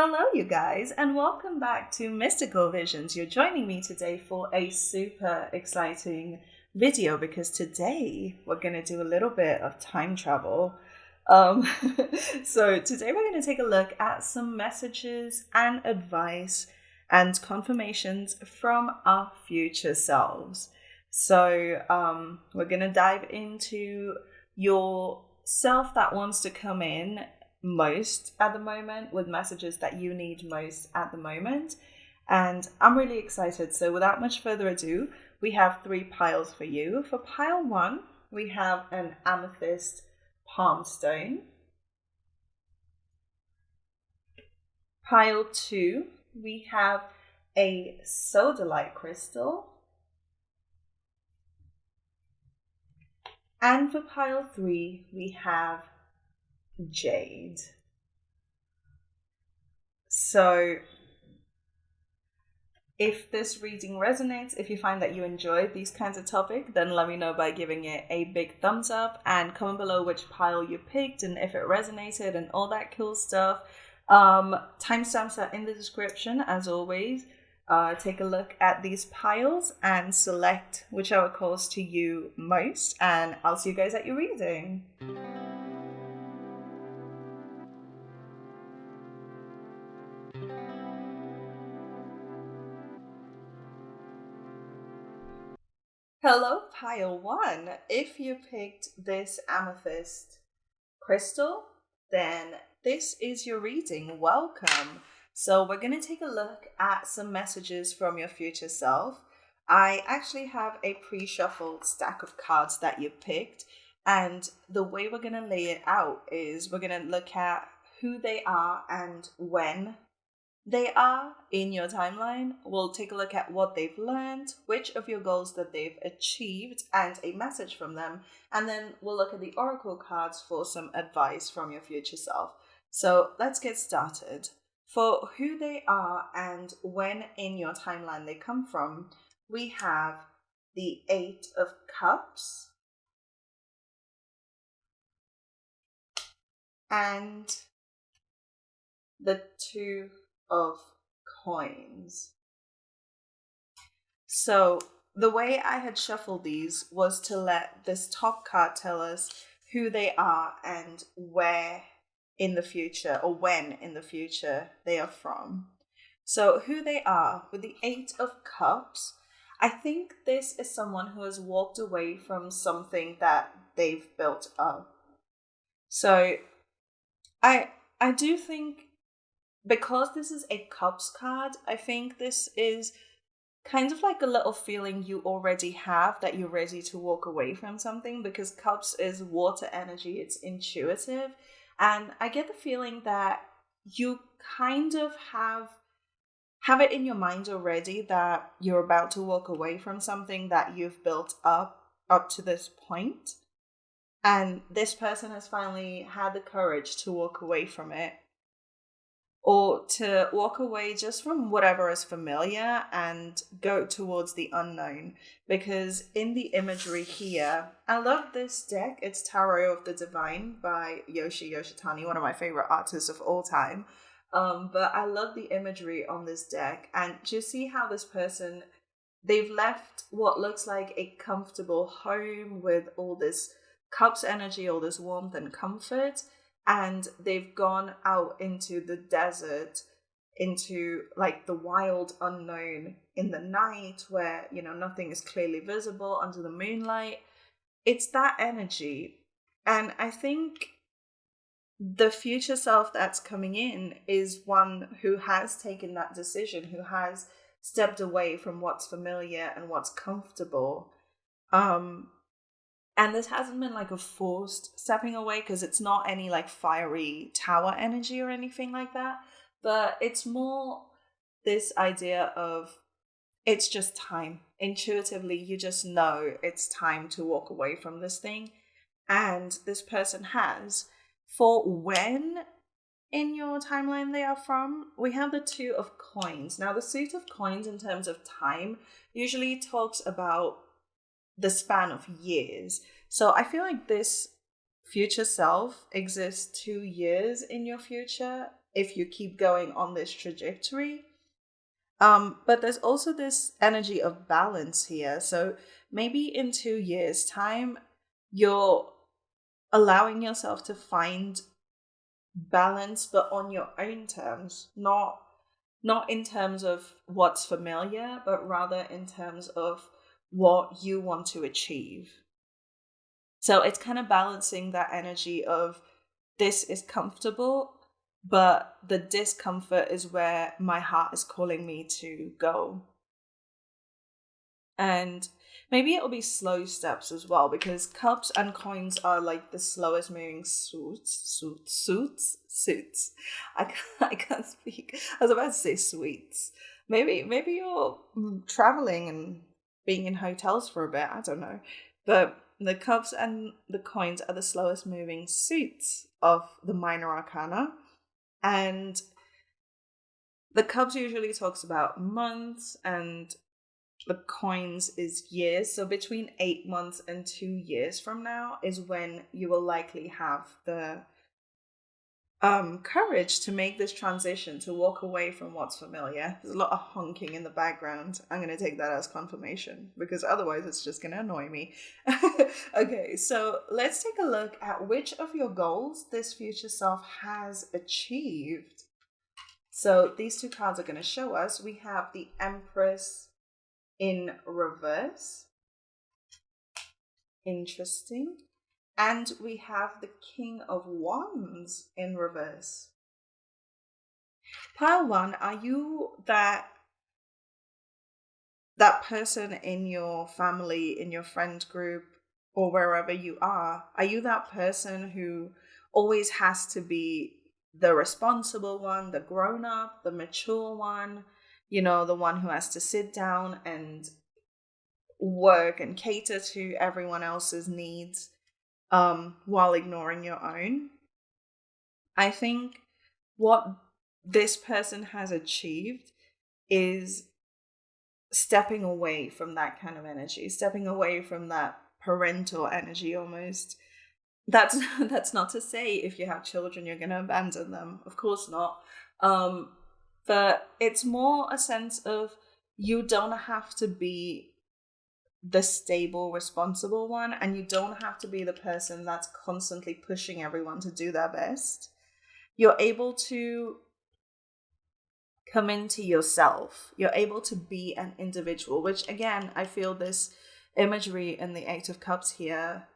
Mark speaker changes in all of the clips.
Speaker 1: Hello, you guys, and welcome back to Mystical Visions. You're joining me today for a super exciting video because today we're going to do a little bit of time travel. Um, so today we're going to take a look at some messages and advice and confirmations from our future selves. So we're going to dive into your self that wants to come in most at the moment, with messages that you need most at the moment. And I'm really excited. So without much further ado, we have 3 piles for you. For pile 1, we have an amethyst palm stone. Pile 2, we have a sodalite crystal. And for pile 3, we have jade. So if this reading resonates, if you find that you enjoy these kinds of topics, then let me know by giving it a big thumbs up and comment below which pile you picked and if it resonated and all that cool stuff. Timestamps are in the description as always. Take a look at these piles and select whichever calls to you most, and I'll see you guys at your reading. Hello, pile 1. If you picked this amethyst crystal, then this is your reading. Welcome. So we're going to take a look at some messages from your future self. I actually have a pre-shuffled stack of cards that you picked, and the way we're going to lay it out is we're going to look at who they are and when they are in your timeline. We'll take a look at what they've learned, which of your goals that they've achieved, and a message from them. And then we'll look at the oracle cards for some advice from your future self. So let's get started. For who they are and when in your timeline they come from, we have the 8 of Cups and the 2 of Coins. So the way I had shuffled these was to let this top card tell us who they are and where in the future, or when in the future they are from. So who they are, with the 8 of Cups, I think this is someone who has walked away from something that they've built up. So I do think, because this is a Cups card, I think this is kind of like a little feeling you already have that you're ready to walk away from something, because Cups is water energy, it's intuitive. And I get the feeling that you kind of have it in your mind already that you're about to walk away from something that you've built up to this point. And this person has finally had the courage to walk away from it, or to walk away just from whatever is familiar and go towards the unknown. Because in the imagery here, I love this deck. It's Tarot of the Divine by Yoshi Yoshitani, one of my favorite artists of all time. But I love the imagery on this deck. And just see how this person, they've left what looks like a comfortable home with all this Cups energy, all this warmth and comfort. And they've gone out into the desert, into like the wild unknown in the night where, nothing is clearly visible under the moonlight. It's that energy. And I think the future self that's coming in is one who has taken that decision, who has stepped away from what's familiar and what's comfortable. And this hasn't been like a forced stepping away, because it's not any like fiery tower energy or anything like that. But it's more this idea of it's just time. Intuitively, you just know it's time to walk away from this thing. And this person has. For when in your timeline they are from, we have the 2 of Coins. Now, the suit of Coins in terms of time usually talks about the span of years. So I feel like this future self exists 2 years in your future, if you keep going on this trajectory. But there's also this energy of balance here. So maybe in 2 years' time, you're allowing yourself to find balance, but on your own terms, not in terms of what's familiar, but rather in terms of what you want to achieve. So it's kind of balancing that energy of this is comfortable, but the discomfort is where my heart is calling me to go. And maybe it'll be slow steps as well, because cups and coins are like the slowest moving suits. I can't speak. I was about to say sweets. Maybe you're traveling and being in hotels for a bit. I don't know, but the cups and the coins are the slowest moving suits of the minor arcana, and the cups usually talks about months and the coins is years. So between 8 months and 2 years from now is when you will likely have the courage to make this transition, to walk away from what's familiar. There's a lot of honking in the background. I'm going to take that as confirmation, because otherwise it's just going to annoy me. Okay, so let's take a look at which of your goals this future self has achieved. So these two cards are going to show us. We have the Empress in reverse. Interesting. And we have the King of Wands in reverse. Pile one, are you that person in your family, in your friend group, or wherever you are you that person who always has to be the responsible one, the grown up, the mature one, the one who has to sit down and work and cater to everyone else's needs, while ignoring your own? I think what this person has achieved is stepping away from that kind of energy, stepping away from that parental energy almost. That's not to say if you have children you're going to abandon them. Of course not. But it's more a sense of you don't have to be the stable, responsible one, and you don't have to be the person that's constantly pushing everyone to do their best. You're able to come into yourself. You're able to be an individual, which again, I feel this imagery in the Eight of Cups here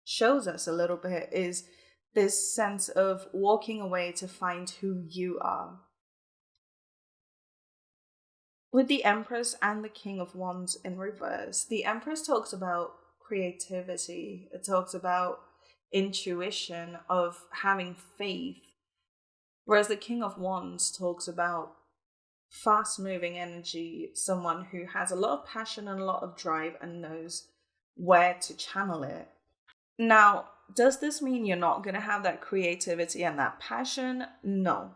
Speaker 1: shows us a little bit, is this sense of walking away to find who you are. With the Empress and the King of Wands in reverse, the Empress talks about creativity. It talks about intuition, of having faith. Whereas the King of Wands talks about fast-moving energy, someone who has a lot of passion and a lot of drive and knows where to channel it. Now, does this mean you're not going to have that creativity and that passion? No,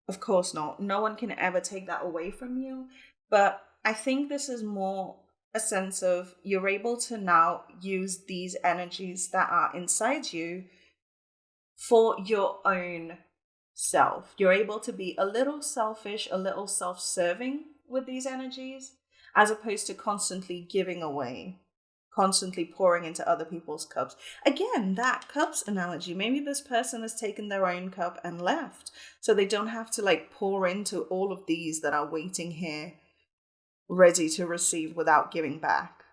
Speaker 1: of course not. No one can ever take that away from you. But I think this is more a sense of you're able to now use these energies that are inside you for your own self. You're able to be a little selfish, a little self-serving with these energies, as opposed to constantly giving away, constantly pouring into other people's cups. Again, that cups analogy, maybe this person has taken their own cup and left, so they don't have to pour into all of these that are waiting here, ready to receive without giving back.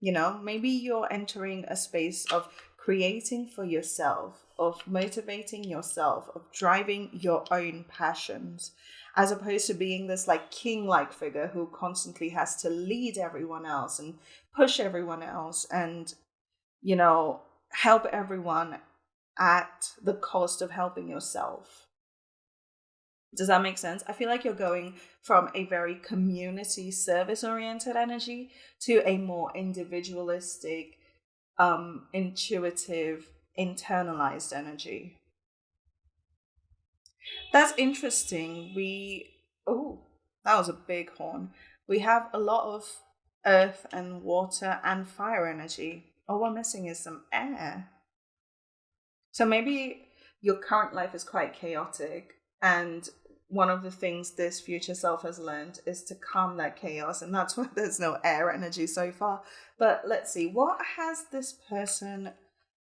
Speaker 1: Maybe you're entering a space of creating for yourself, of motivating yourself, of driving your own passions, as opposed to being this king-like figure who constantly has to lead everyone else and push everyone else and, help everyone at the cost of helping yourself. Does that make sense? I feel like you're going from a very community service-oriented energy to a more individualistic, intuitive, internalized energy. That's interesting. That was a big horn. We have a lot of earth and water and fire energy. All we're missing is some air. So maybe your current life is quite chaotic And one of the things this future self has learned is to calm that chaos. And that's why there's no air energy so far. But let's see, what has this person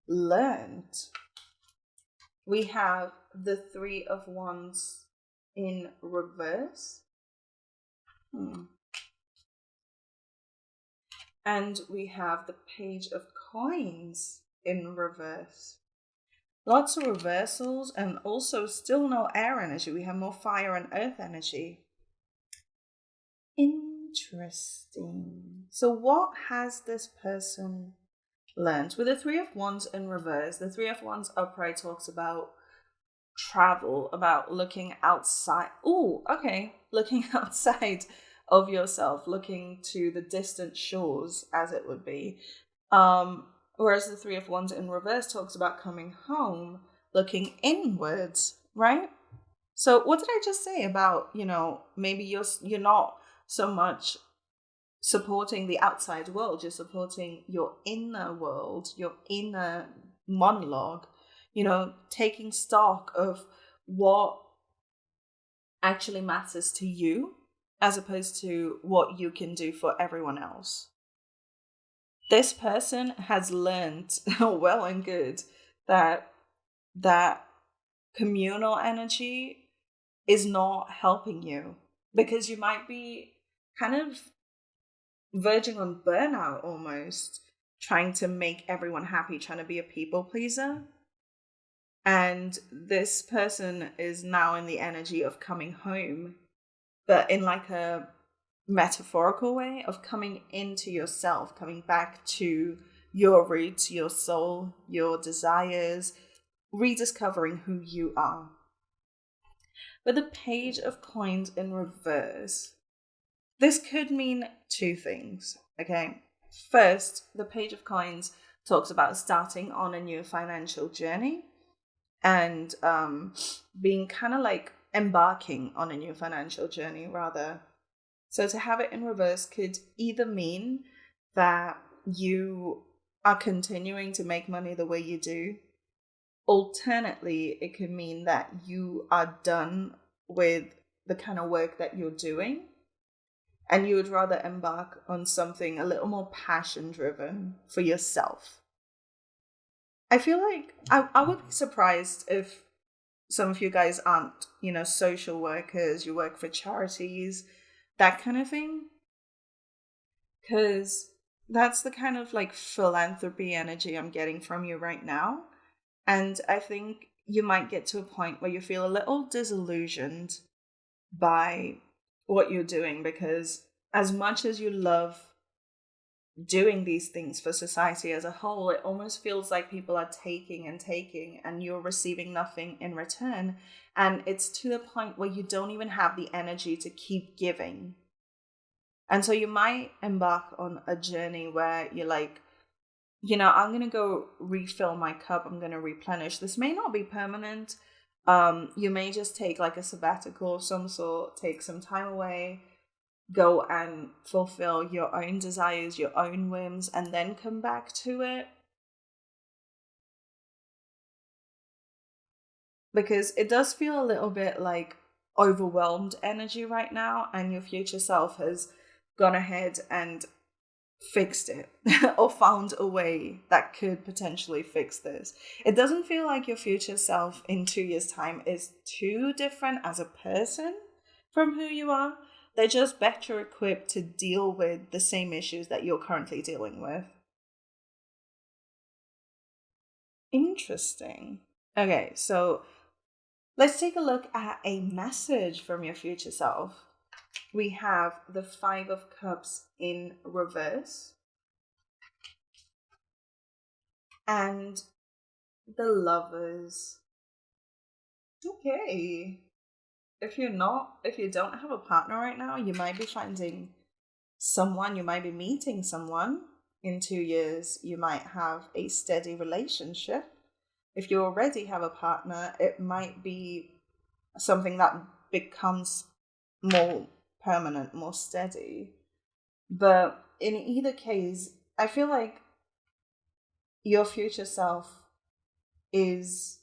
Speaker 1: learned? We have the Three of Wands in reverse. And we have the Page of Coins in reverse. Lots of reversals, and also still no air energy. We have more fire and earth energy. Interesting. So what has this person learned? With the Three of Wands in reverse, the Three of Wands upright talks about travel, about looking outside. Oh, okay. Looking outside of yourself, looking to the distant shores, as it would be. Whereas the Three of Wands in reverse talks about coming home, looking inwards, right? So what did I just say about, maybe you're not so much supporting the outside world, you're supporting your inner world, your inner monologue, taking stock of what actually matters to you as opposed to what you can do for everyone else. This person has learned well and good that communal energy is not helping you, because you might be kind of verging on burnout almost, trying to make everyone happy, trying to be a people pleaser. And this person is now in the energy of coming home, but in like a metaphorical way of coming into yourself, coming back to your roots, your soul, your desires, rediscovering who you are. With the Page of Coins in reverse, this could mean two things, okay? First, the Page of Coins talks about starting on a new financial journey and being kind of like embarking on a new financial journey, rather. So to have it in reverse could either mean that you are continuing to make money the way you do. Alternately, it could mean that you are done with the kind of work that you're doing and you would rather embark on something a little more passion driven for yourself. I feel like I would be surprised if some of you guys aren't, social workers, you work for charities, that kind of thing. Because that's the kind of like philanthropy energy I'm getting from you right now. And I think you might get to a point where you feel a little disillusioned by what you're doing, because as much as you love doing these things for society as a whole, it almost feels like people are taking and you're receiving nothing in return. And it's to the point where you don't even have the energy to keep giving. And so you might embark on a journey where you're like, I'm going to go refill my cup. I'm going to replenish. This may not be permanent. You may just take like a sabbatical of some sort, take some time away, go and fulfill your own desires, your own whims, and then come back to it. Because it does feel a little bit like overwhelmed energy right now, and your future self has gone ahead and fixed it or found a way that could potentially fix this. It doesn't feel like your future self in 2 years' time is too different as a person from who you are. They're just better equipped to deal with the same issues that you're currently dealing with. Interesting. Okay, so let's take a look at a message from your future self. We have the Five of Cups in reverse and the Lovers. Okay. If you don't have a partner right now, you might be finding someone, you might be meeting someone. In 2 years, you might have a steady relationship. If you already have a partner, it might be something that becomes more permanent, more steady. But in either case, I feel like your future self is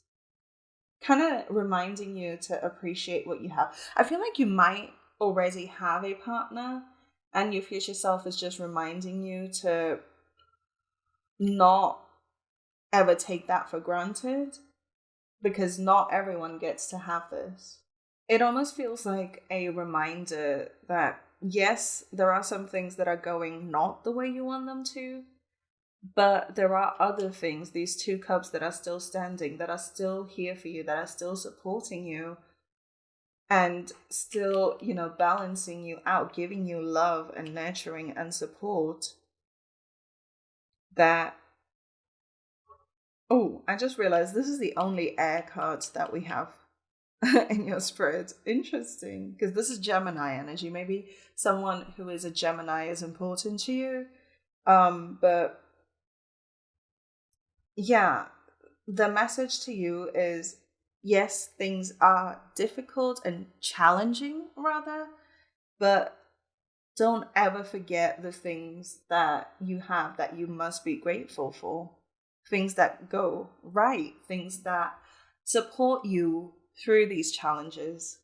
Speaker 1: kind of reminding you to appreciate what you have. I feel like you might already have a partner, and your future self is just reminding you to not ever take that for granted, because not everyone gets to have this. It almost feels like a reminder that, yes, there are some things that are going not the way you want them to, but there are other things, these two cups that are still standing, that are still here for you, that are still supporting you, and still, balancing you out, giving you love and nurturing and support. That, oh, I just realized this is the only air cards that we have in your spread. Interesting, because this is Gemini energy. Maybe someone who is a Gemini is important to you. But yeah, the message to you is, yes, things are difficult and challenging, rather, but don't ever forget the things that you have that you must be grateful for. Things that go right, things that support you through these challenges.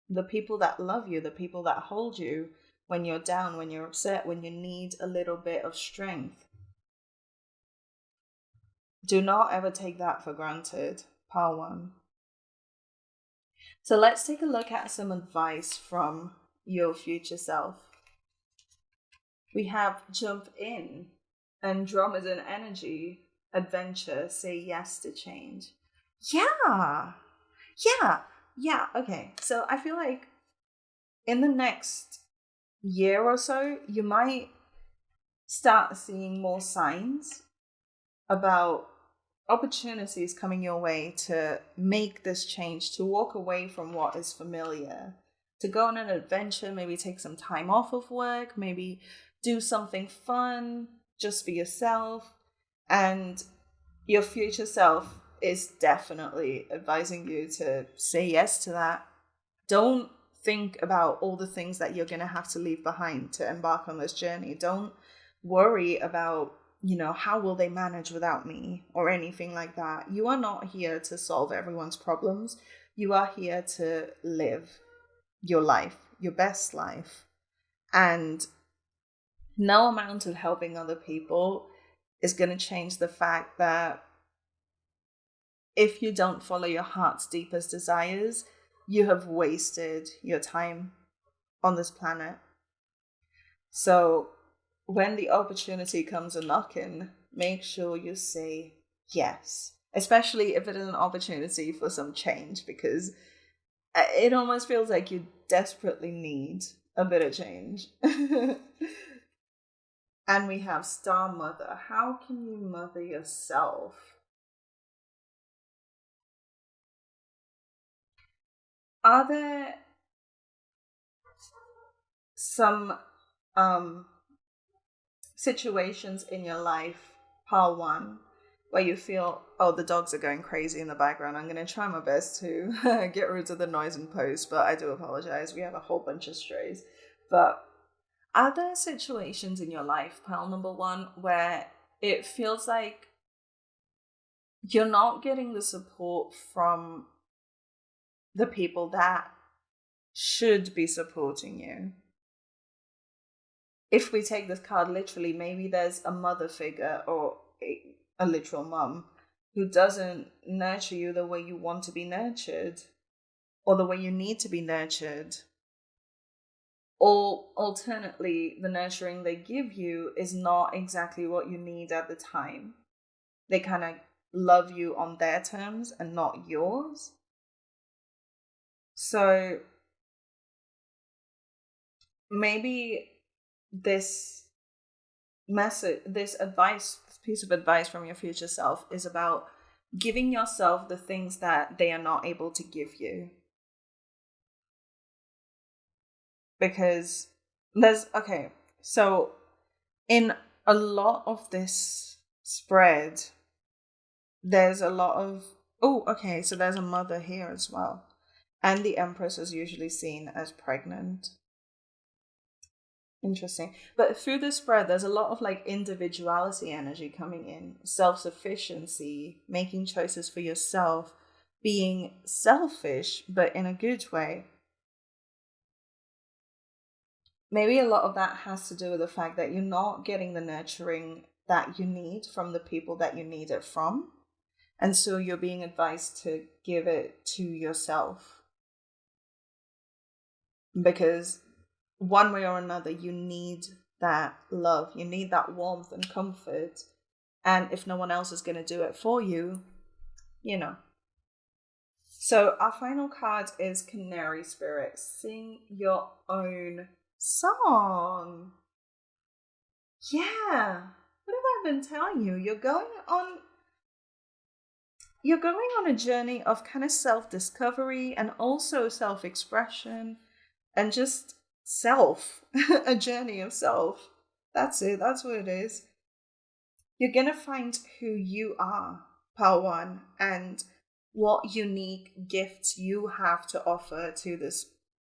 Speaker 1: The people that love you, the people that hold you when you're down, when you're upset, when you need a little bit of strength. Do not ever take that for granted, Pile 1. So let's take a look at some advice from your future self. We have jump in, Andromedan energy, adventure, say yes to change. Yeah, yeah. Okay, so I feel like in the next year or so, you might start seeing more signs about opportunities coming your way to make this change, to walk away from what is familiar, to go on an adventure, maybe take some time off of work, maybe do something fun just for yourself. And your future self is definitely advising you to say yes to that. Don't think about all the things that you're going to have to leave behind to embark on this journey. Don't worry about, how will they manage without me or anything like that. You are not here to solve everyone's problems. You are here to live your life, your best life. And no amount of helping other people is going to change the fact that if you don't follow your heart's deepest desires, you have wasted your time on this planet. So when the opportunity comes a knocking, make sure you say yes, especially if it is an opportunity for some change, because it almost feels like you desperately need a bit of change. And we have Star Mother. How can you mother yourself? Are there some situations in your life, Pile 1, where you feel, oh, the dogs are going crazy in the background? I'm going to try my best to get rid of the noise and post, but I do apologize. We have a whole bunch of strays. But are there situations in your life, Pile number 1, where it feels like you're not getting the support from the people that should be supporting you? If we take this card literally, maybe there's a mother figure or a literal mum who doesn't nurture you the way you want to be nurtured or the way you need to be nurtured. Or alternately, the nurturing they give you is not exactly what you need at the time. They kind of love you on their terms and not yours. So maybe this message, this piece of advice from your future self is about giving yourself the things that they are not able to give you. Because so in a lot of this spread, there's a lot of, so there's a mother here as well. And the Empress is usually seen as pregnant. Interesting. But through the spread, there's a lot of individuality energy coming in, self-sufficiency, making choices for yourself, being selfish, but in a good way. Maybe a lot of that has to do with the fact that you're not getting the nurturing that you need from the people that you need it from. And so you're being advised to give it to yourself. Because one way or another, you need that love, you need that warmth and comfort. And if no one else is going to do it for you, you know. So our final card is Canary Spirit. Sing your own song. Yeah. What have I been telling you? You're going on a journey of kind of self-discovery and also self-expression and just self, a journey of self. That's it. That's what it is. You're going to find who you are, Power One, and what unique gifts you have to offer to this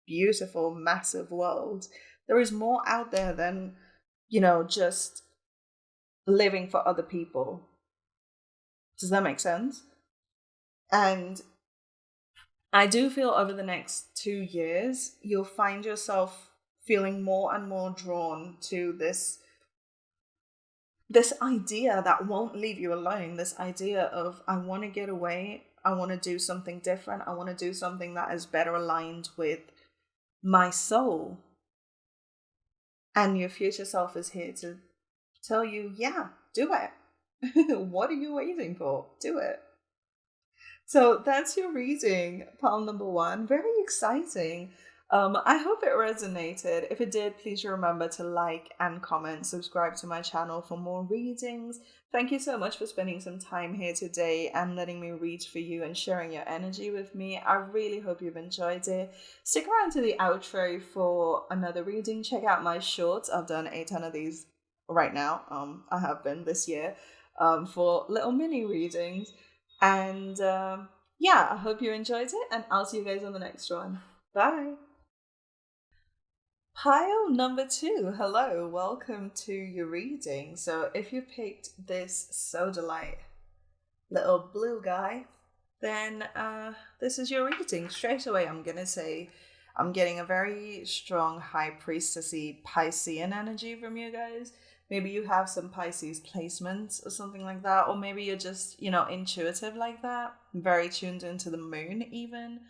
Speaker 1: beautiful, massive world. There is more out there than, just living for other people. Does that make sense? And I do feel over the next 2 years, you'll find yourself feeling more and more drawn to this idea that won't leave you alone. This idea of, I want to get away. I want to do something different. I want to do something that is better aligned with my soul. And your future self is here to tell you, yeah, do it. What are you waiting for? Do it. So that's your reading, palm number 1. Very exciting. I hope it resonated. If it did, please remember to like and comment, subscribe to my channel for more readings. Thank you so much for spending some time here today and letting me read for you and sharing your energy with me. I really hope you've enjoyed it. Stick around to the outro for another reading. Check out my shorts. I've done a ton of these right now. I have been this year for little mini readings. And yeah, I hope you enjoyed it, and I'll see you guys on the next one. Bye. Pile number 2. Hello, welcome to your reading. So if you picked this Sodalite little blue guy, then this is your reading. Straight away, I'm going to say I'm getting a very strong High Priestessy Piscean energy from you guys. Maybe you have some Pisces placements or something like that. Or maybe you're just, intuitive like that. Very tuned into the moon even.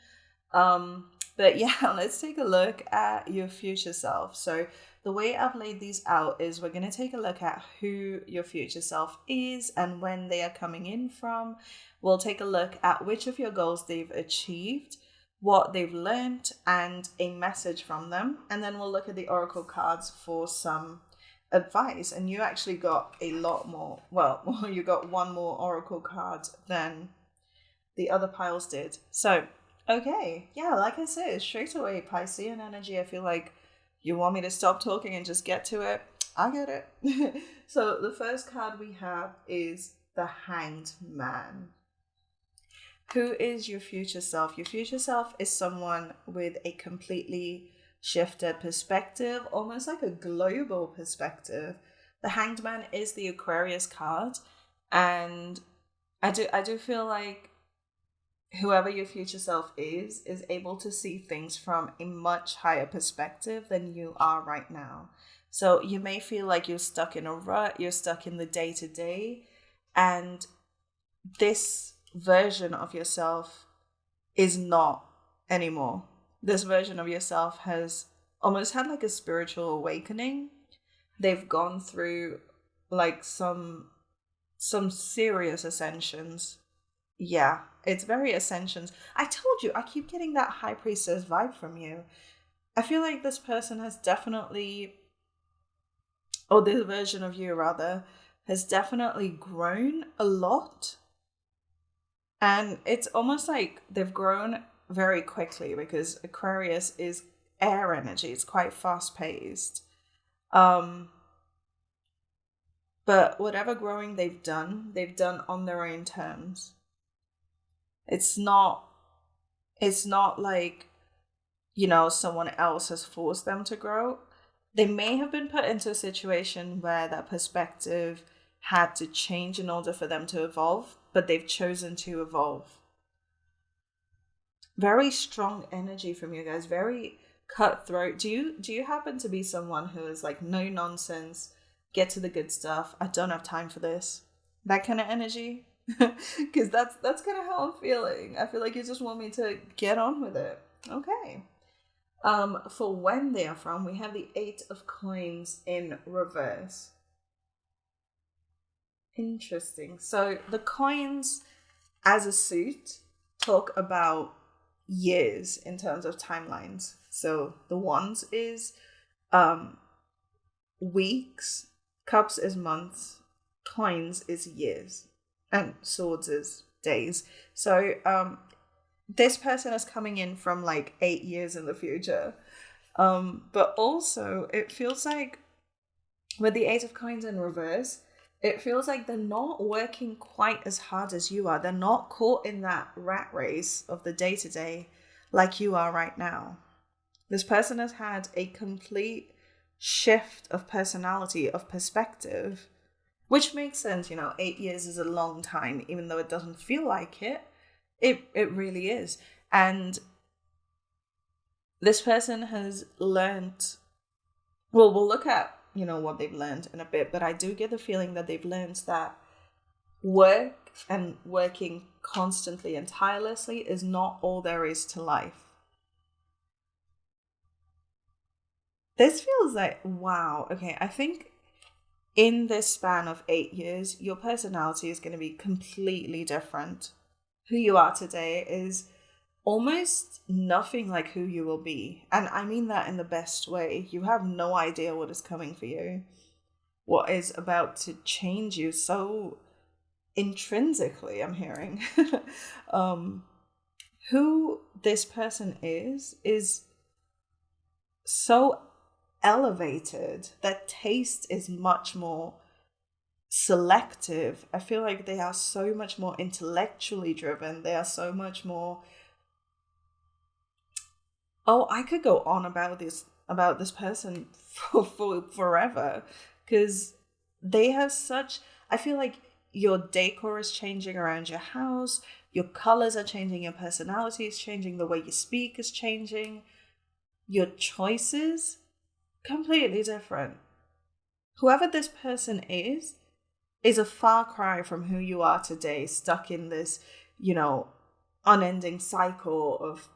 Speaker 1: But yeah, let's take a look at your future self. So the way I've laid these out is we're going to take a look at who your future self is and when they are coming in from. We'll take a look at which of your goals they've achieved, what they've learned, and a message from them. And then we'll look at the oracle cards for some advice. And you actually got a lot more. Well, you got one more oracle card than the other piles did. So, okay. Yeah, like I said, straight away, Piscean energy. I feel like you want me to stop talking and just get to it. I get it. So the first card we have is the Hanged Man. Who is your future self? Your future self is someone with a completely shifted perspective, almost like a global perspective. The Hanged Man is the Aquarius card, and I do feel like whoever your future self is able to see things from a much higher perspective than you are right now. So you may feel like you're stuck in a rut, you're stuck in the day-to-day, and this version of yourself is not anymore. This version of yourself has almost had like a spiritual awakening. They've gone through like some serious ascensions. Yeah, it's very ascensions. I told you, I keep getting that High Priestess vibe from you. I feel like this person has definitely, or this version of you rather, has definitely grown a lot. And it's almost like they've grown very quickly because Aquarius is air energy. It's quite fast paced. But whatever growing they've done on their own terms. It's not like, someone else has forced them to grow. They may have been put into a situation where that perspective had to change in order for them to evolve, but they've chosen to evolve. Very strong energy from you guys. Very cutthroat. Do you happen to be someone who is like no nonsense, get to the good stuff? I don't have time for this. That kind of energy. Because that's kind of how I'm feeling. I feel like you just want me to get on with it. Okay. For when they are from, we have the Eight of Coins in reverse. Interesting. So the coins as a suit talk about years in terms of timelines. So the wands is um weeks, cups is months, coins is years, and swords is days. So this person is coming in from like 8 years in the future. But also it feels like with the Eight of Coins in reverse, it feels like they're not working quite as hard as you are. They're not caught in that rat race of the day to day like you are right now. This person has had a complete shift of personality, of perspective, which makes sense. 8 years is a long time, even though it doesn't feel like it. It really is. And this person has learned, well, we'll look at, what they've learned in a bit, but I do get the feeling that they've learned that work and working constantly and tirelessly is not all there is to life. This feels like, wow, okay, I think in this span of 8 years, your personality is going to be completely different. Who you are today is almost nothing like who you will be. And I mean that in the best way. You have no idea what is coming for you, what is about to change you so intrinsically, I'm hearing. Who this person is so elevated. That taste is much more selective. I feel like they are so much more intellectually driven. They are so much more, oh, I could go on about this person for forever, because they have such, I feel like your decor is changing around your house, your colors are changing, your personality is changing, the way you speak is changing, your choices completely different. Whoever this person is a far cry from who you are today, stuck in this, unending cycle of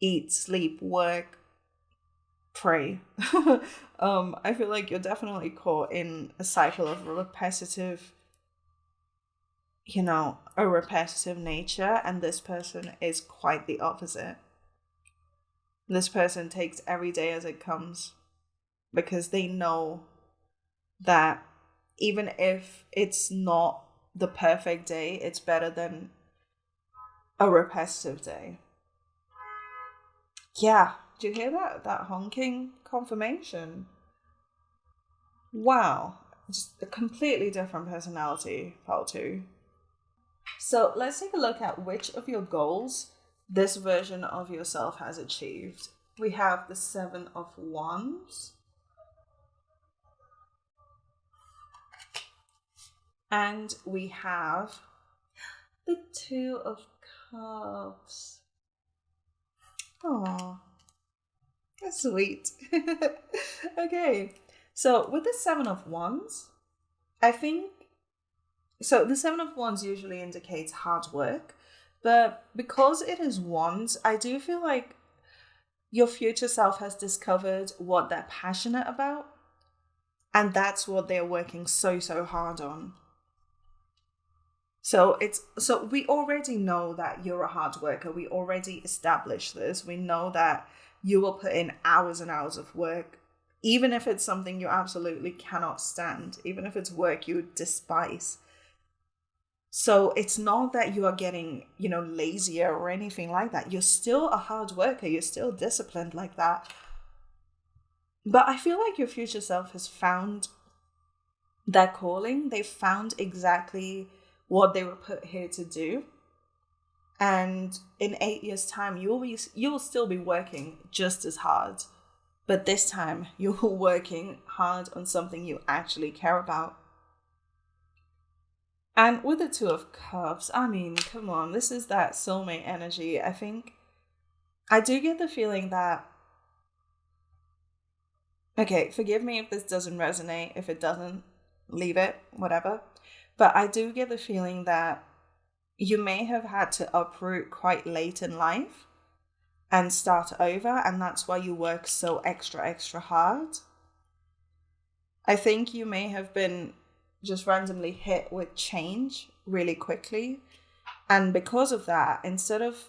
Speaker 1: eat, sleep, work, pray. I feel like you're definitely caught in a cycle of a repetitive nature, and this person is quite the opposite. This person takes every day as it comes, because they know that even if it's not the perfect day, it's better than a repetitive day. Yeah, do you hear that? That honking confirmation. Wow, just a completely different personality, Pal 2. So let's take a look at which of your goals this version of yourself has achieved. We have the Seven of Wands. And we have the Two of Cups. Oh, that's sweet. Okay, so with the Seven of Wands, I think, so the Seven of Wands usually indicates hard work, but because it is wands, I do feel like your future self has discovered what they're passionate about, and that's what they're working so hard on. So we already know that you're a hard worker. We already established this. We know that you will put in hours and hours of work, even if it's something you absolutely cannot stand, even if it's work you despise. So it's not that you are getting, lazier or anything like that. You're still a hard worker. You're still disciplined like that. But I feel like your future self has found their calling. They found exactly what they were put here to do. And in 8 years' time, you'll still be working just as hard. But this time, you're working hard on something you actually care about. And with the Two of Cups, I mean, come on, this is that soulmate energy. I think I do get the feeling that, okay, forgive me if this doesn't resonate. If it doesn't, leave it, whatever. But I do get the feeling that you may have had to uproot quite late in life and start over, and that's why you work so extra hard. I think you may have been just randomly hit with change really quickly, and because of that, instead of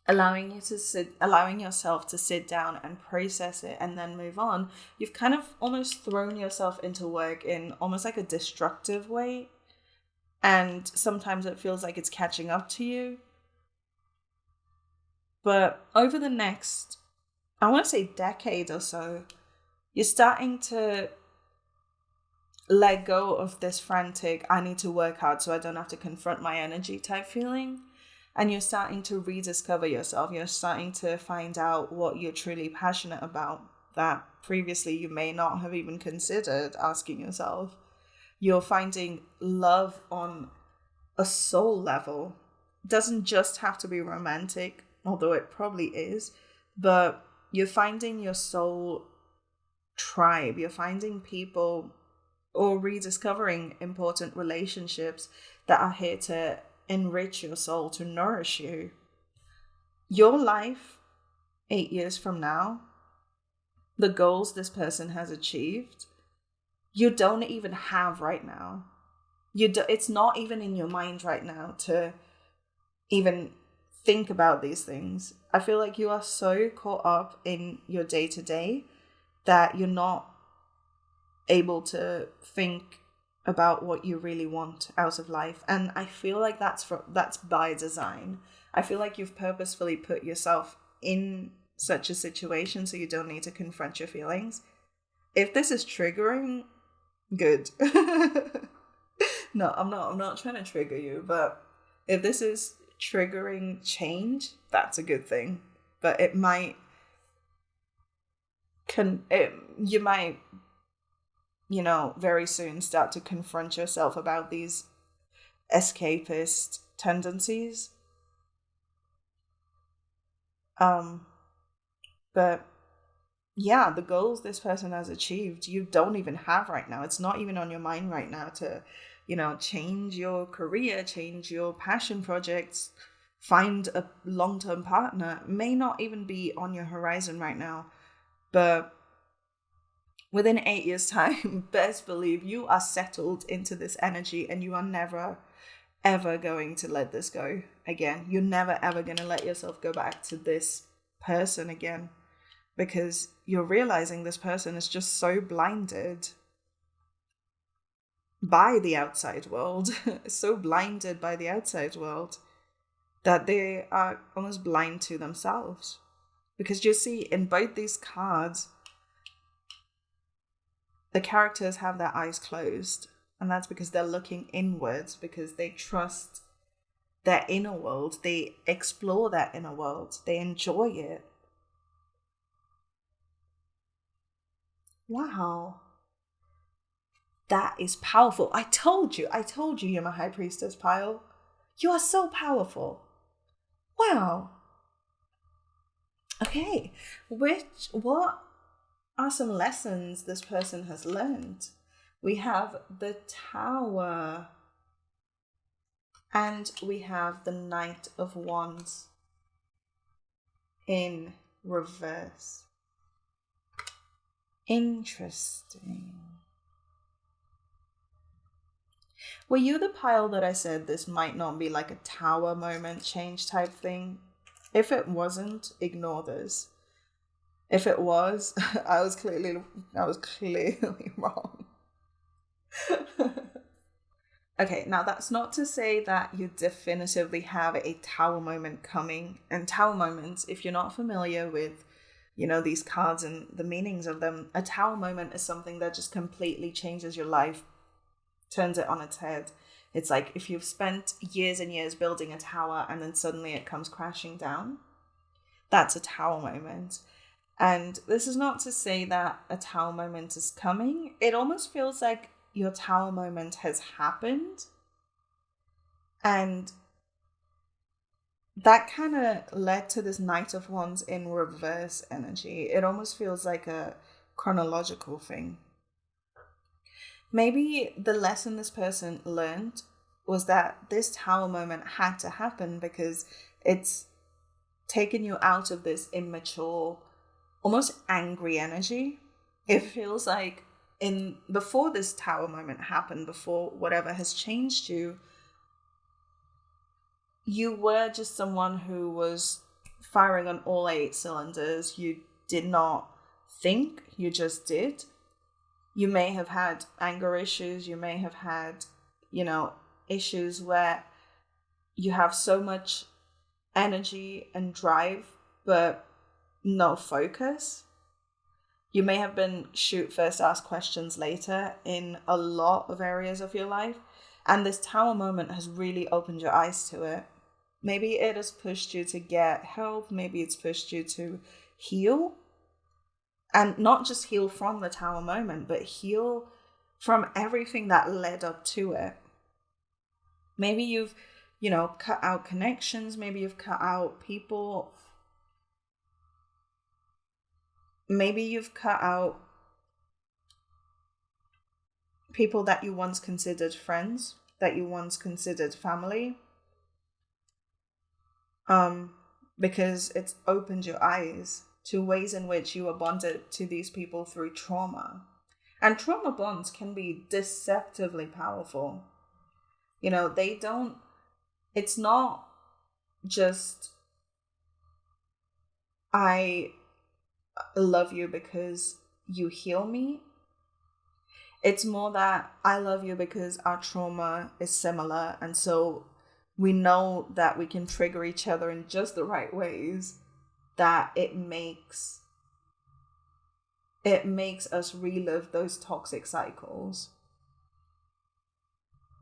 Speaker 1: allowing yourself to sit down and process it and then move on, you've kind of almost thrown yourself into work in almost like a destructive way, and sometimes it feels like it's catching up to you. But over the next, I want to say, decade or so, you're starting to let go of this frantic, I need to work hard so I don't have to confront my energy type feeling. And you're starting to rediscover yourself. You're starting to find out what you're truly passionate about that previously you may not have even considered asking yourself. You're finding love on a soul level. It doesn't just have to be romantic, although it probably is, but you're finding your soul tribe. You're finding people or rediscovering important relationships that are here to enrich your soul, to nourish you. Your life 8 years from now, the goals this person has achieved, you don't even have right now. It's not even in your mind right now to even think about these things. I feel like you are so caught up in your day-to-day that you're not able to think about what you really want out of life. And I feel like that's by design. I feel like you've purposefully put yourself in such a situation so you don't need to confront your feelings. If this is triggering, good. No, I'm not trying to trigger you, but if this is triggering change, that's a good thing. But you might very soon start to confront yourself about these escapist tendencies. But yeah, the goals this person has achieved, you don't even have right now. It's not even on your mind right now to, change your career, change your passion projects, find a long-term partner. May not even be on your horizon right now. But within 8 years' time, best believe you are settled into this energy and you are never, ever going to let this go again. You're never, ever going to let yourself go back to this person again, because you're realizing this person is just so blinded by the outside world, so blinded by the outside world that they are almost blind to themselves. Because you see, in both these cards, the characters have their eyes closed, and that's because they're looking inwards, because they trust their inner world. They explore their inner world. They enjoy it. Wow. That is powerful. I told you you're my high priestess pile. You are so powerful. Wow. Okay. What are some lessons this person has learned? We have the Tower. And we have the Knight of Wands in reverse. Interesting. Were you the pile that I said this might not be like a tower moment change type thing? If it wasn't, ignore this. If it was, I was clearly wrong. Okay, now that's not to say that you definitively have a tower moment coming. And tower moments, if you're not familiar with, these cards and the meanings of them, a tower moment is something that just completely changes your life, turns it on its head. It's like if you've spent years and years building a tower and then suddenly it comes crashing down, that's a tower moment. And this is not to say that a tower moment is coming. It almost feels like your tower moment has happened. And that kind of led to this Knight of Wands in reverse energy. It almost feels like a chronological thing. Maybe the lesson this person learned was that this tower moment had to happen because it's taken you out of this immature, almost angry energy. It feels like in before this tower moment happened, before whatever has changed you, you were just someone who was firing on all eight cylinders. You did not think, you just did. You may have had anger issues, you may have had, issues where you have so much energy and drive, but no focus. You may have been shoot first, ask questions later in a lot of areas of your life. And this tower moment has really opened your eyes to it. Maybe it has pushed you to get help. Maybe it's pushed you to heal. And not just heal from the tower moment, but heal from everything that led up to it. Maybe you've, cut out connections. Maybe you've cut out people. Maybe you've cut out people that you once considered friends, that you once considered family. Because it's opened your eyes to ways in which you were bonded to these people through trauma. And trauma bonds can be deceptively powerful. It's not just, I love you because you heal me. It's more that I love you because our trauma is similar. And so we know that we can trigger each other in just the right ways that it makes us relive those toxic cycles.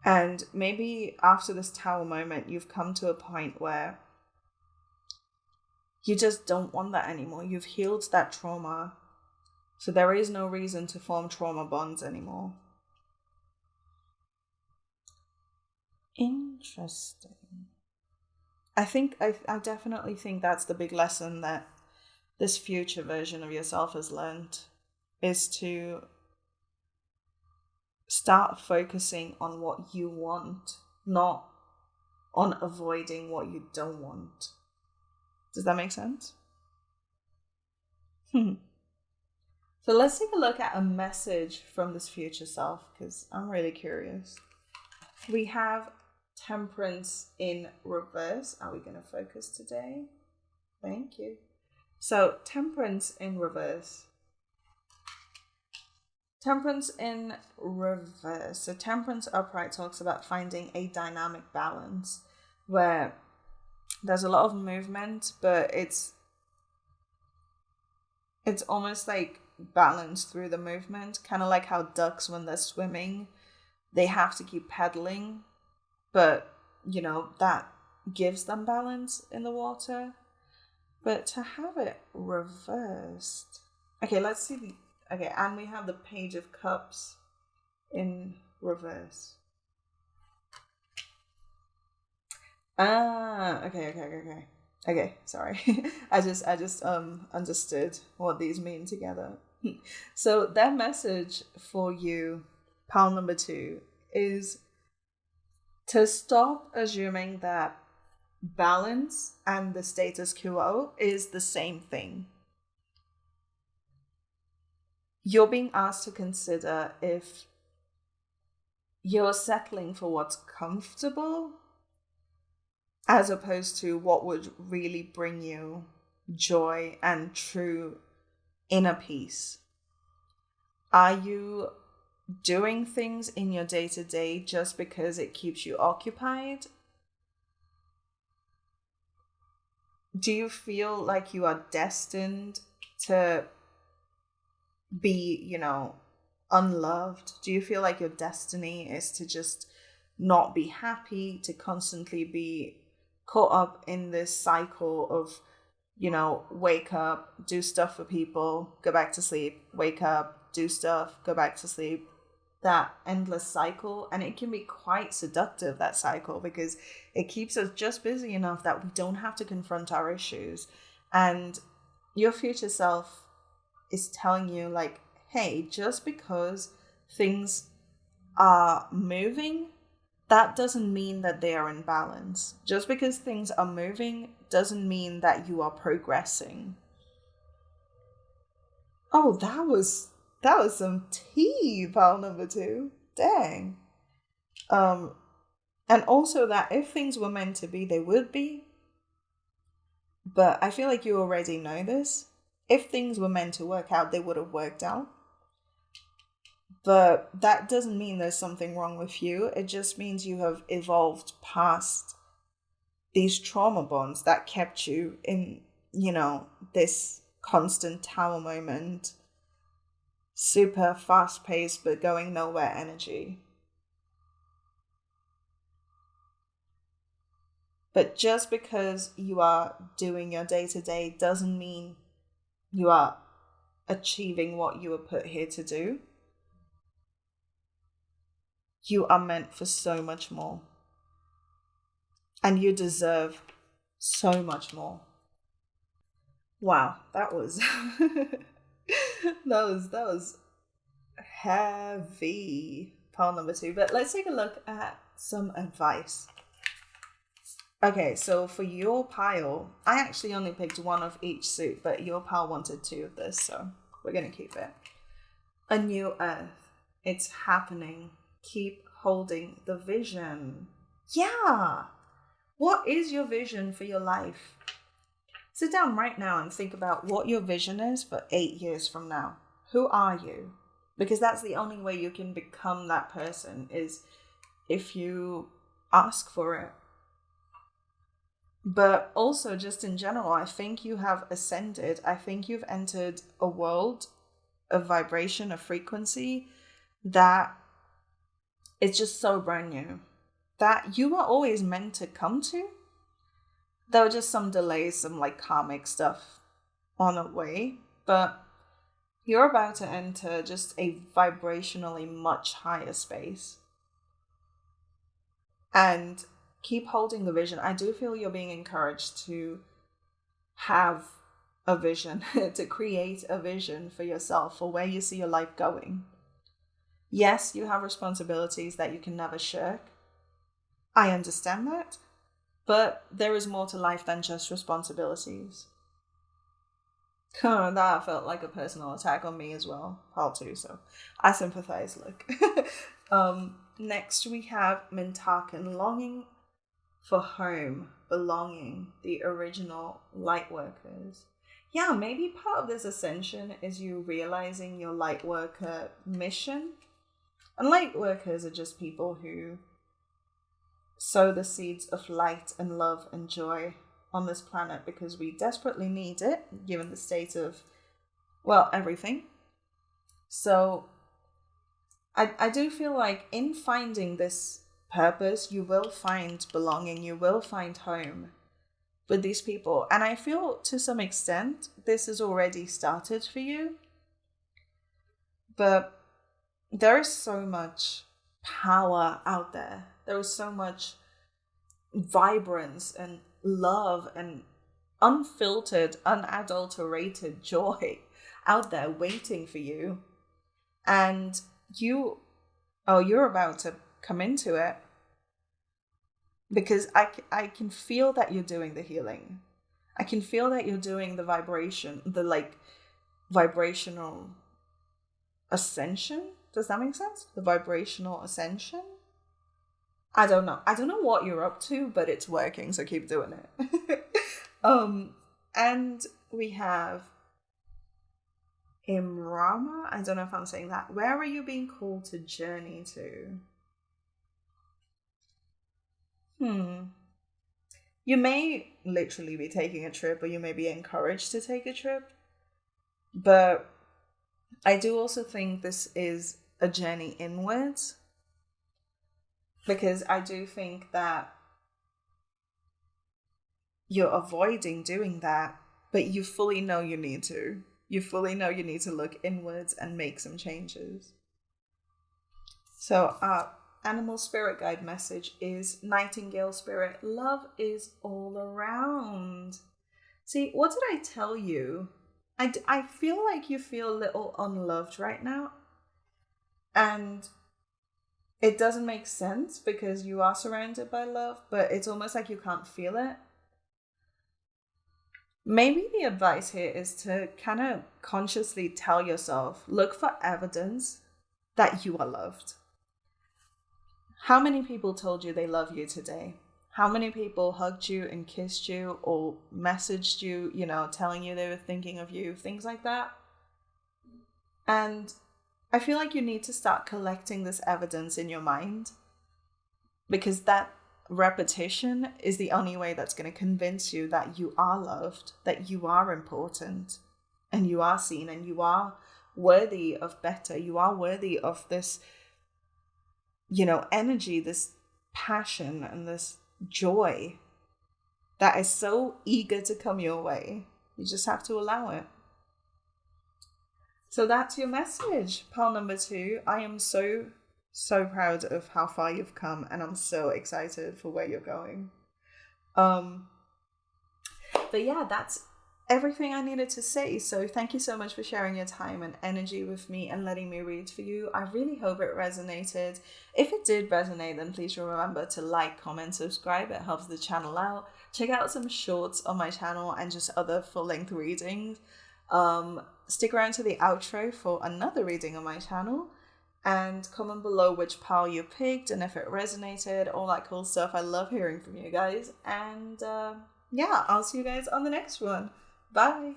Speaker 1: And maybe after this tower moment, you've come to a point where you just don't want that anymore. You've healed that trauma. So there is no reason to form trauma bonds anymore. Interesting. I definitely think that's the big lesson that this future version of yourself has learned, is to start focusing on what you want, not on avoiding what you don't want. Does that make sense? So let's take a look at a message from this future self, because I'm really curious. We have Temperance in reverse. Are we going to focus today? Thank you. So Temperance in reverse. Temperance in reverse. So Temperance upright talks about finding a dynamic balance where there's a lot of movement, but it's almost like balance through the movement, kind of like how ducks, when they're swimming, they have to keep pedaling, but that gives them balance in the water. But to have it reversed, okay, let's see and we have the Page of Cups in reverse. Okay, sorry. I just understood what these mean together. So their message for you, pile number 2, is to stop assuming that balance and the status quo is the same thing. You're being asked to consider if you're settling for what's comfortable as opposed to what would really bring you joy and true inner peace. Are you doing things in your day-to-day just because it keeps you occupied? Do you feel like you are destined to be, unloved? Do you feel like your destiny is to just not be happy, to constantly be caught up in this cycle of, wake up, do stuff for people, go back to sleep, wake up, do stuff, go back to sleep? that endless cycle, and it can be quite seductive, that cycle, because it keeps us just busy enough that we don't have to confront our issues. And your future self is telling you, like, hey, just because things are moving, that doesn't mean that they are in balance. Just because things are moving doesn't mean that you are progressing. Oh, that was some tea, pile number two. Dang. Um, and also that if things were meant to be, they would be. But I feel like you already know this. If things were meant to work out, they would have worked out. But that doesn't mean there's something wrong with you. It just means you have evolved past these trauma bonds that kept you in, this constant tower moment, super fast paced but going nowhere energy. But just because you are doing your day to day doesn't mean you are achieving what you were put here to do. You are meant for so much more. And you deserve so much more. Wow, that was that was heavy. Pile number two. But let's take a look at some advice. Okay, so for your pile, I actually only picked one of each suit, but your pile wanted two of this, so we're gonna keep it. A new earth. It's happening. Keep holding the vision. Yeah. What is your vision for your life? Sit down right now and think about what your vision is for 8 years from now. Who are you? Because that's the only way you can become that person, is if you ask for it. But also, just in general, I think you have ascended. I think you've entered a world, a vibration, a frequency that is just so brand new, that you were always meant to come to. There were just some delays, some like karmic stuff on the way, but you're about to enter just a vibrationally much higher space. And keep holding the vision. I do feel you're being encouraged to have a vision, to create a vision for yourself, for where you see your life going. Yes, you have responsibilities that you can never shirk. I understand that. But there is more to life than just responsibilities. That felt like a personal attack on me as well, part two, so I sympathize, look. Next we have Mintakan, longing for home, belonging, the original light workers. Yeah, maybe part of this ascension is you realizing your light worker mission. And light workers are just people who sow the seeds of light and love and joy on this planet because we desperately need it, given the state of, well, everything. So I do feel like in finding this purpose, you will find belonging, you will find home with these people. And I feel to some extent this has already started for you. But there is so much power out there. There is so much vibrance and love and unfiltered, unadulterated joy out there waiting for you. And you're about to come into it, because I can feel that you're doing the healing. I can feel that you're doing the vibration, the like vibrational ascension. Does that make sense? The vibrational ascension? I don't know. I don't know what you're up to, but it's working, so keep doing it. And we have Imrama. I don't know if I'm saying that. Where are you being called to journey to? You may literally be taking a trip, or you may be encouraged to take a trip. But I do also think this is a journey inwards, because I do think that you're avoiding doing that, but you fully know you need to. You fully know you need to look inwards and make some changes. So our animal spirit guide message is Nightingale Spirit. Love is all around. See, what did I tell you? I feel like you feel a little unloved right now. And it doesn't make sense because you are surrounded by love, but it's almost like you can't feel it. Maybe the advice here is to kind of consciously tell yourself, look for evidence that you are loved. How many people told you they love you today? How many people hugged you and kissed you or messaged you, telling you they were thinking of you, things like that? And I feel like you need to start collecting this evidence in your mind, because that repetition is the only way that's going to convince you that you are loved, that you are important, and you are seen, and you are worthy of better. You are worthy of this, energy, this passion, and this joy that is so eager to come your way. You just have to allow it. So that's your message, pal number 2. I am so proud of how far you've come, and I'm so excited for where you're going. But yeah, that's everything I needed to say. So thank you so much for sharing your time and energy with me and letting me read for you. I really hope it resonated. If it did resonate, then please remember to like, comment, subscribe. It helps the channel out. Check out some shorts on my channel and just other full-length readings. Stick around to the outro for another reading on my channel, and comment below which pile you picked and if it resonated, all that cool stuff. I love hearing from you guys, and yeah, I'll see you guys on the next one. Bye.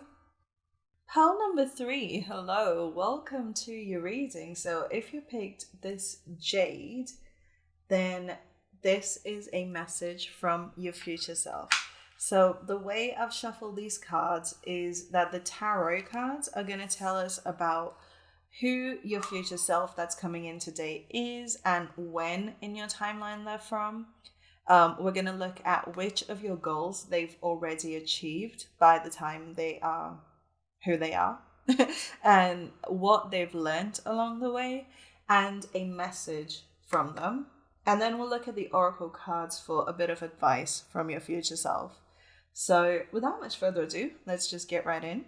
Speaker 1: Pile number 3, hello, welcome to your reading. So if you picked this jade, then this is a message from your future self. So the way I've shuffled these cards is that the tarot cards are going to tell us about who your future self that's coming in today is and when in your timeline they're from. We're going to look at which of your goals they've already achieved by the time they are who they are and what they've learned along the way, and a message from them. And then we'll look at the oracle cards for a bit of advice from your future self. So without much further ado, let's just get right in.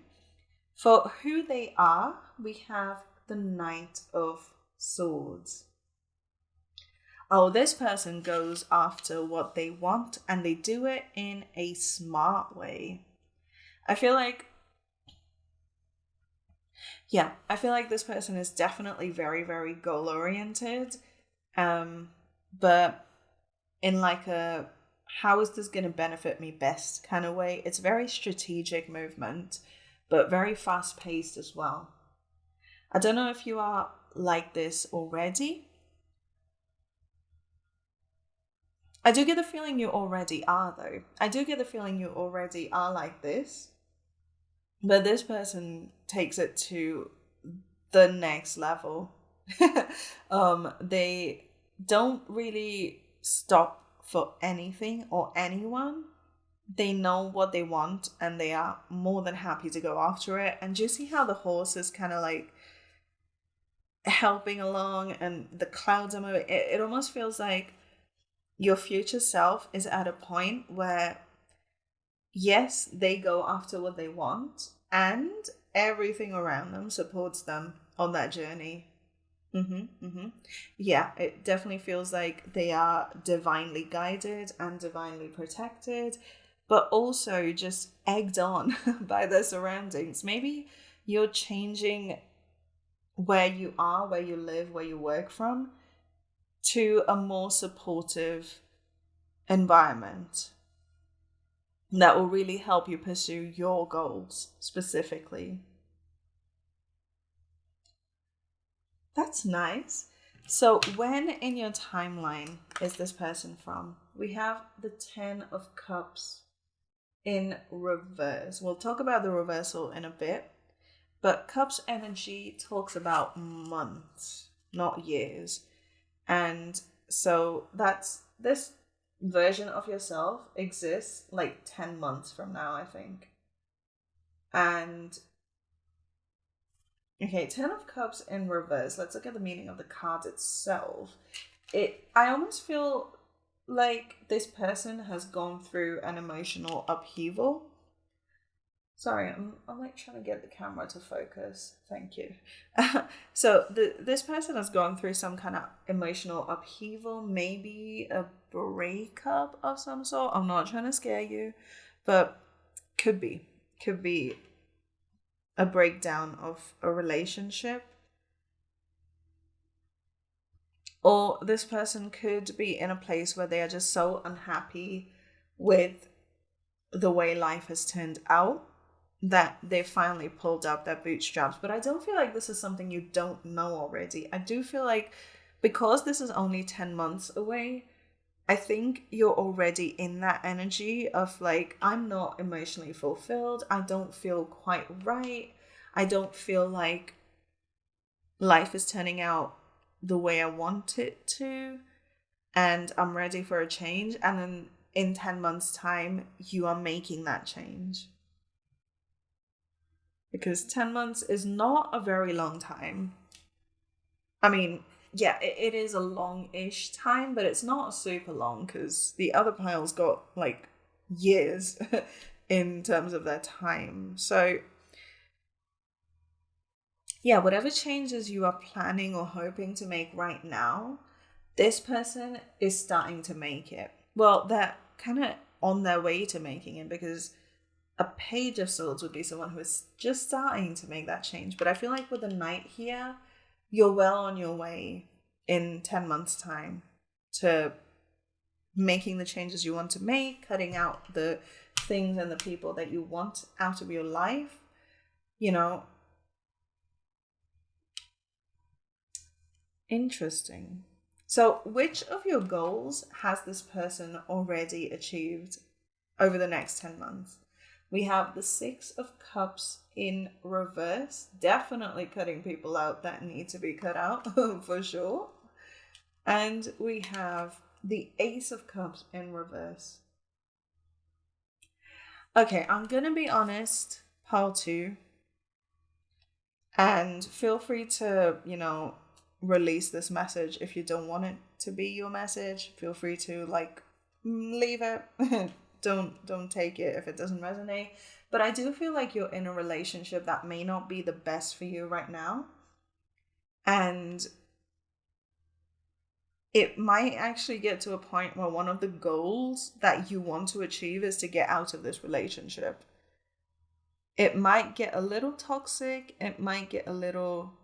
Speaker 1: For who they are, we have the Knight of Swords. Oh, this person goes after what they want, and they do it in a smart way. I feel like this person is definitely very, very goal-oriented, but in like a how is this going to benefit me best kind of way. It's very strategic movement, but very fast-paced as well. I don't know if you are like this already. I do get the feeling you already are, though. I do get the feeling you already are like this. But this person takes it to the next level. They don't really stop for anything or anyone. They know what they want, and they are more than happy to go after it. And do you see how the horse is kind of like helping along and the clouds are moving? It almost feels like your future self is at a point where, yes, they go after what they want, and everything around them supports them on that journey. Yeah, it definitely feels like they are divinely guided and divinely protected, but also just egged on by their surroundings. Maybe you're changing where you are, where you live, where you work from, to a more supportive environment that will really help you pursue your goals specifically. That's nice. So when in your timeline is this person from? We have the 10 of Cups in reverse. We'll talk about the reversal in a bit, but Cups energy talks about months, not years. And so that's this version of yourself exists like 10 months from now, I think. And Okay, Ten of Cups in reverse. Let's look at the meaning of the card itself. I almost feel like this person has gone through an emotional upheaval. Sorry, I'm like trying to get the camera to focus. Thank you. So this person has gone through some kind of emotional upheaval, maybe a breakup of some sort. I'm not trying to scare you, but could be a breakdown of a relationship. Or this person could be in a place where they are just so unhappy with the way life has turned out that they finally pulled up their bootstraps. But I don't feel like this is something you don't know already. I do feel like because this is only 10 months away, I think you're already in that energy of like, I'm not emotionally fulfilled. I don't feel quite right. I don't feel like life is turning out the way I want it to. And I'm ready for a change. And then in 10 months' time, you are making that change. Because 10 months is not a very long time. I mean, yeah, it is a long-ish time, but it's not super long because the other pile's got like years in terms of their time. So yeah, whatever changes you are planning or hoping to make right now, this person is starting to make it. Well, they're kind of on their way to making it because a Page of Swords would be someone who is just starting to make that change. But I feel like with the Knight here, you're well on your way in 10 months' time to making the changes you want to make, cutting out the things and the people that you want out of your life. You know, interesting. So, which of your goals has this person already achieved over the next 10 months? We have the Six of Cups in reverse, definitely cutting people out that need to be cut out for sure. And we have the Ace of Cups in reverse. Okay, I'm going to be honest, pile 2. And feel free to, release this message if you don't want it to be your message. Feel free to leave it. don't take it if it doesn't resonate. But I do feel like you're in a relationship that may not be the best for you right now. And it might actually get to a point where one of the goals that you want to achieve is to get out of this relationship. It might get a little toxic. It might get a little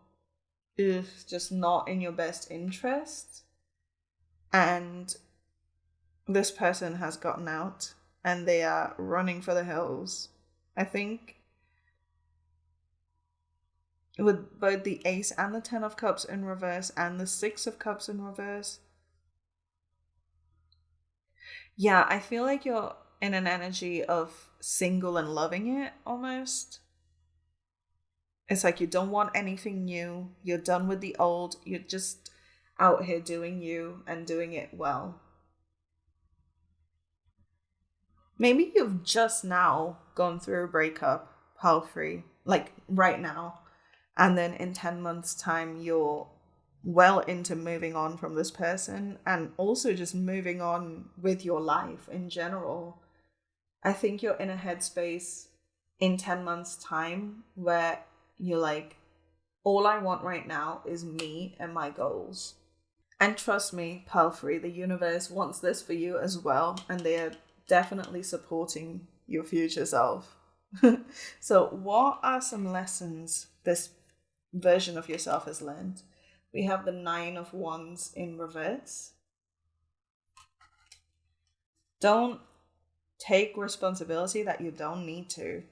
Speaker 1: just not in your best interest. And this person has gotten out and they are running for the hills. I think with both the Ace and the Ten of Cups in reverse and the Six of Cups in reverse. Yeah, I feel like you're in an energy of single and loving it almost. It's like you don't want anything new. You're done with the old. You're just out here doing you and doing it well. Maybe you've just now gone through a breakup, pile 3, like right now. And then in 10 months' time, you're well into moving on from this person and also just moving on with your life in general. I think you're in a headspace in 10 months' time where you're like, all I want right now is me and my goals. And trust me, Palfrey, the universe wants this for you as well. And they are definitely supporting your future self. So what are some lessons this version of yourself has learned? We have the Nine of Wands in reverse. Don't take responsibility that you don't need to.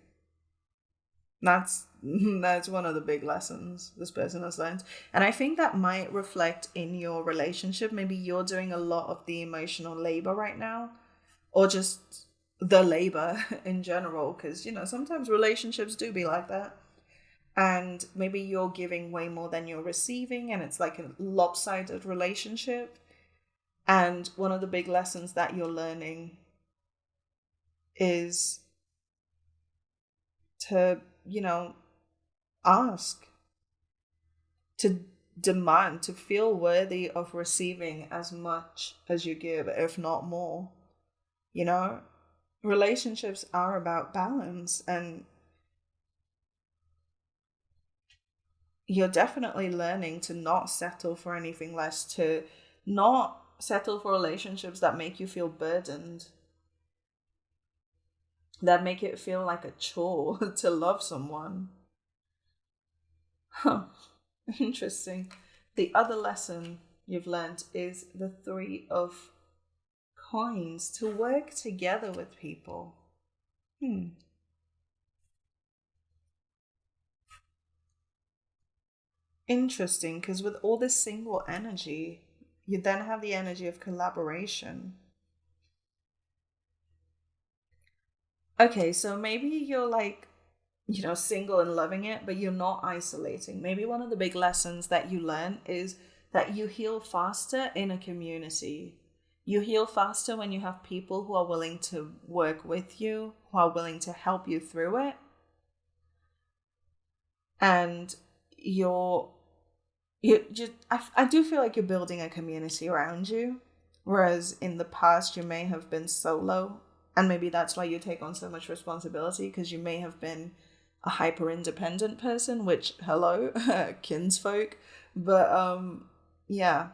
Speaker 1: That's one of the big lessons this person has learned. And I think that might reflect in your relationship. Maybe you're doing a lot of the emotional labor right now, or just the labor in general, because, sometimes relationships do be like that. And maybe you're giving way more than you're receiving, and it's like a lopsided relationship. And one of the big lessons that you're learning is to, ask. to demand, to feel worthy of receiving as much as you give, if not more. You know, relationships are about balance, and you're definitely learning to not settle for anything less, to not settle for relationships that make you feel burdened, that make it feel like a chore to love someone. Huh. Interesting. The other lesson you've learned is the Three of Coins, to work together with people. Hmm. Interesting, because with all this single energy, you then have the energy of collaboration. Okay, so maybe you're like, single and loving it, but you're not isolating. Maybe one of the big lessons that you learn is that you heal faster in a community. You heal faster when you have people who are willing to work with you, who are willing to help you through it. And you're, I do feel like you're building a community around you. Whereas in the past, you may have been solo. And maybe that's why you take on so much responsibility, because you may have been a hyper independent person, which, hello, kinsfolk. But yeah,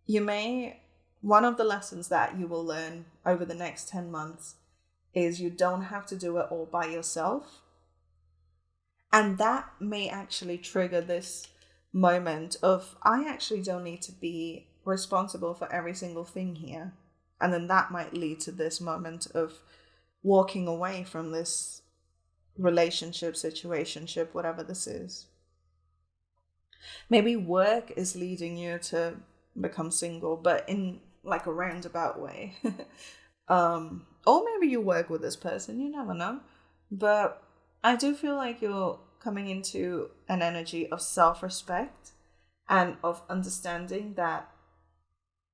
Speaker 1: you may, one of the lessons that you will learn over the next 10 months is you don't have to do it all by yourself. And that may actually trigger this moment of, I actually don't need to be responsible for every single thing here. And then that might lead to this moment of walking away from this relationship, situationship, whatever this is. Maybe work is leading you to become single, but in like a roundabout way. Or maybe you work with this person, you never know. But I do feel like you're coming into an energy of self-respect and of understanding that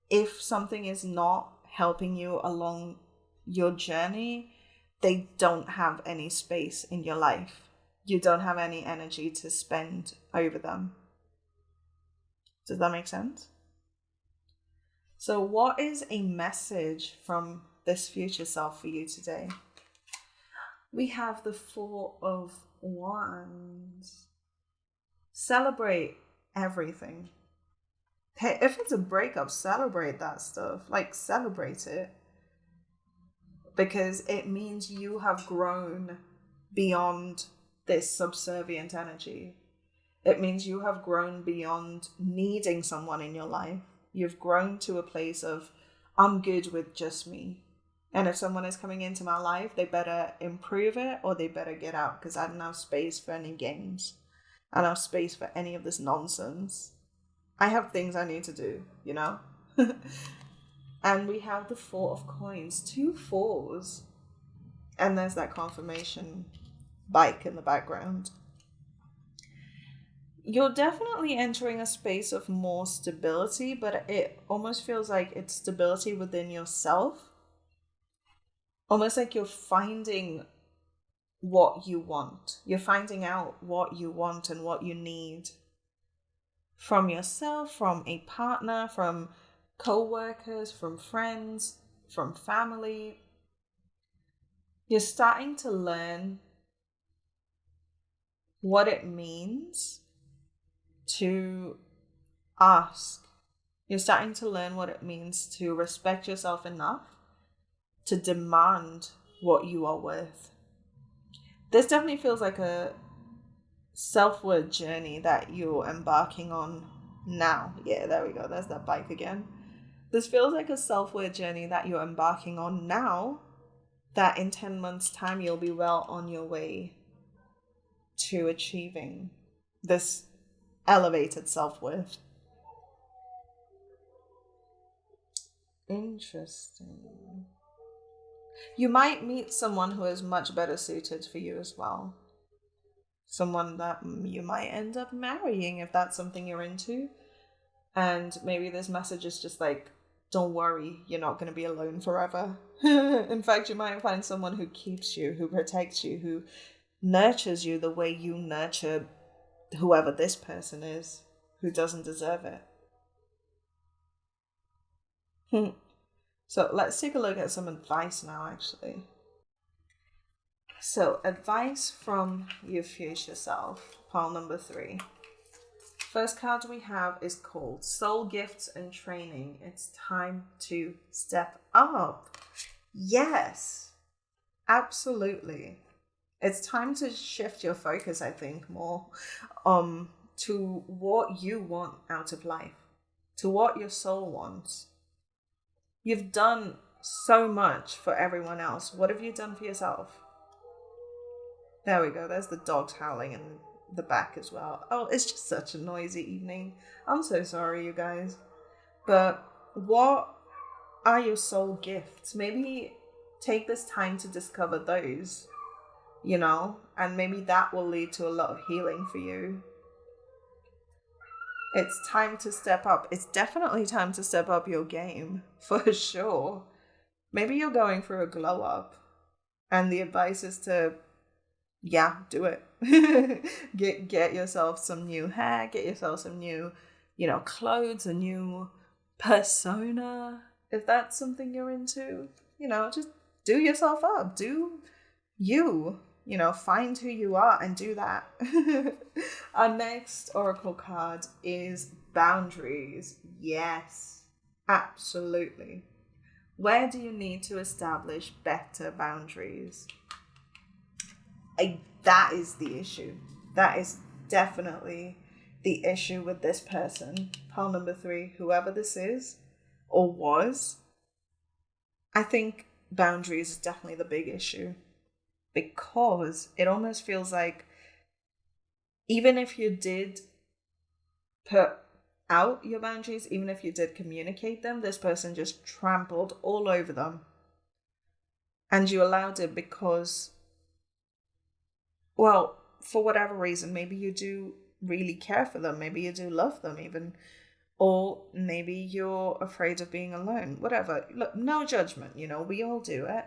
Speaker 1: if something is not helping you along your journey, they don't have any space in your life. You don't have any energy to spend over them. Does that make sense? So what is a message from this future self for you today? We have the Four of Wands. Celebrate everything. Hey, if it's a breakup, celebrate that stuff. Like, celebrate it. Because it means you have grown beyond this subservient energy. It means you have grown beyond needing someone in your life. You've grown to a place of, I'm good with just me. And if someone is coming into my life, they better improve it or they better get out, because I don't have space for any games. I don't have space for any of this nonsense. I have things I need to do, you know? And we have the Four of Coins, 2 4s. And there's that confirmation bike in the background. You're definitely entering a space of more stability, but it almost feels like it's stability within yourself. Almost like you're finding what you want. You're finding out what you want and what you need from yourself, from a partner, from co-workers, from friends, from family. You're starting to learn what it means to ask. You're starting to learn what it means to respect yourself enough to demand what you are worth. This definitely feels like a self-worth journey that you're embarking on now. Yeah, there we go. There's that bike again. This feels like a self-worth journey that you're embarking on now, that in 10 months' time you'll be well on your way to achieving this elevated self-worth. Interesting. You might meet someone who is much better suited for you as well. Someone that you might end up marrying if that's something you're into. And maybe this message is just like, don't worry, you're not going to be alone forever. In fact, you might find someone who keeps you, who protects you, who nurtures you the way you nurture whoever this person is. who doesn't deserve it. So let's take a look at some advice now, actually. So, advice from your future self, pile number 3. First card we have is called Soul Gifts and Training. It's time to step up. Yes, absolutely. It's time to shift your focus, I think, more to what you want out of life, to what your soul wants. You've done so much for everyone else. What have you done for yourself? There we go. There's the dogs howling in the back as well. Oh, it's just such a noisy evening. I'm so sorry, you guys. But what are your soul gifts? Maybe take this time to discover those, and maybe that will lead to a lot of healing for you. It's time to step up. It's definitely time to step up your game, for sure. Maybe you're going through a glow up, and the advice is to, do it. Get yourself some new hair, get yourself some new, clothes, a new persona, if that's something you're into. Just do yourself up. Do you. Find who you are and do that. Our next oracle card is boundaries. Yes, absolutely. Where do you need to establish better boundaries? That is the issue. That is definitely the issue with this person. Pile number 3, whoever this is or was, I think boundaries is definitely the big issue. Because it almost feels like even if you did put out your boundaries, even if you did communicate them, this person just trampled all over them. And you allowed it because, well, for whatever reason, maybe you do really care for them. Maybe you do love them even. Or maybe you're afraid of being alone. Whatever. Look, no judgment, we all do it.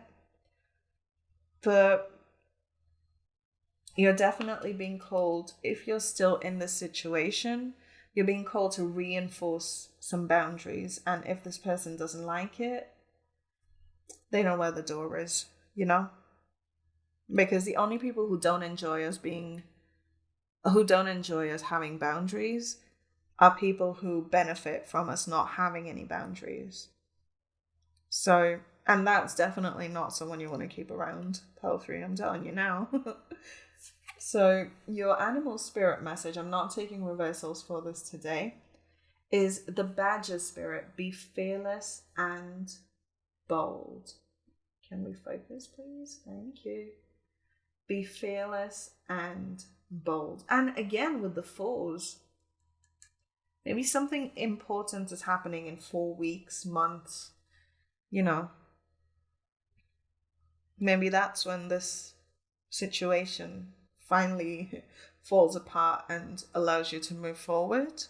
Speaker 1: But you're definitely being called, if you're still in this situation, you're being called to reinforce some boundaries. And if this person doesn't like it, they know where the door is, Because the only people who don't enjoy us having boundaries are people who benefit from us not having any boundaries. So, and that's definitely not someone you want to keep around, Pile 3, I'm telling you now. So your animal spirit message, I'm not taking reversals for this today, is the badger spirit. Be fearless and bold. Can we focus, please? Thank you. Be fearless and bold. And again, with the 4s, maybe something important is happening in 4 weeks, months, Maybe that's when this situation finally falls apart and allows you to move forward.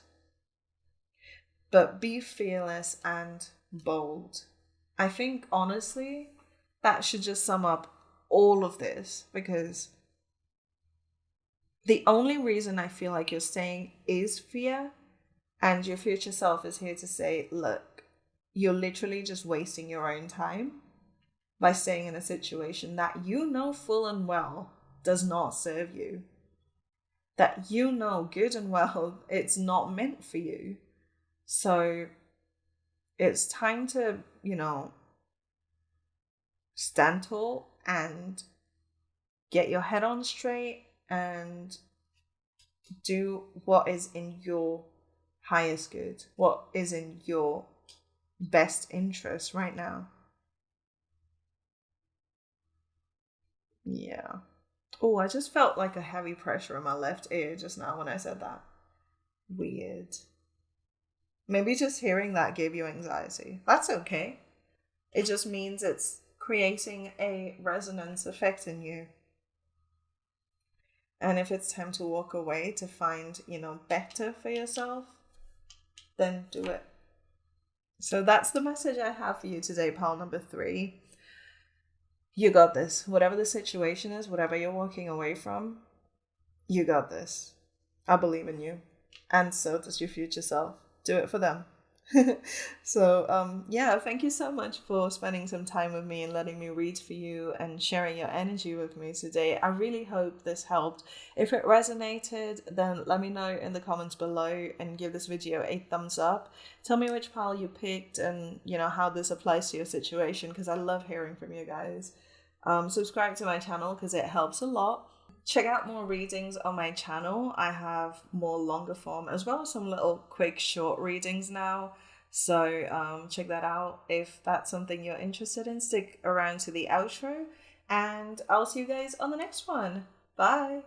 Speaker 1: But be fearless and bold. I think, honestly, that should just sum up all of this, because the only reason I feel like you're staying is fear, and your future self is here to say, look, you're literally just wasting your own time by staying in a situation that you know full and well does not serve you. That you know good and well it's not meant for you. So it's time to, stand tall and get your head on straight and do what is in your highest good, what is in your best interest right now. Yeah. Oh, I just felt like a heavy pressure in my left ear just now when I said that. Weird. Maybe just hearing that gave you anxiety. That's okay. It just means it's creating a resonance effect in you. And if it's time to walk away to find, better for yourself, then do it. So that's the message I have for you today, pile number 3. You got this. Whatever the situation is, whatever you're walking away from, you got this. I believe in you. And so does your future self. Do it for them. So yeah, thank you so much for spending some time with me and letting me read for you and sharing your energy with me today. I really hope this helped. If it resonated, then let me know in the comments below and give this video a thumbs up. Tell me which pile you picked and how this applies to your situation, because I love hearing from you guys. Subscribe to my channel because it helps a lot. Check out more readings on my channel. I have more longer form as well as some little quick short readings now. So check that out if that's something you're interested in. Stick around to the outro and I'll see you guys on the next one. Bye.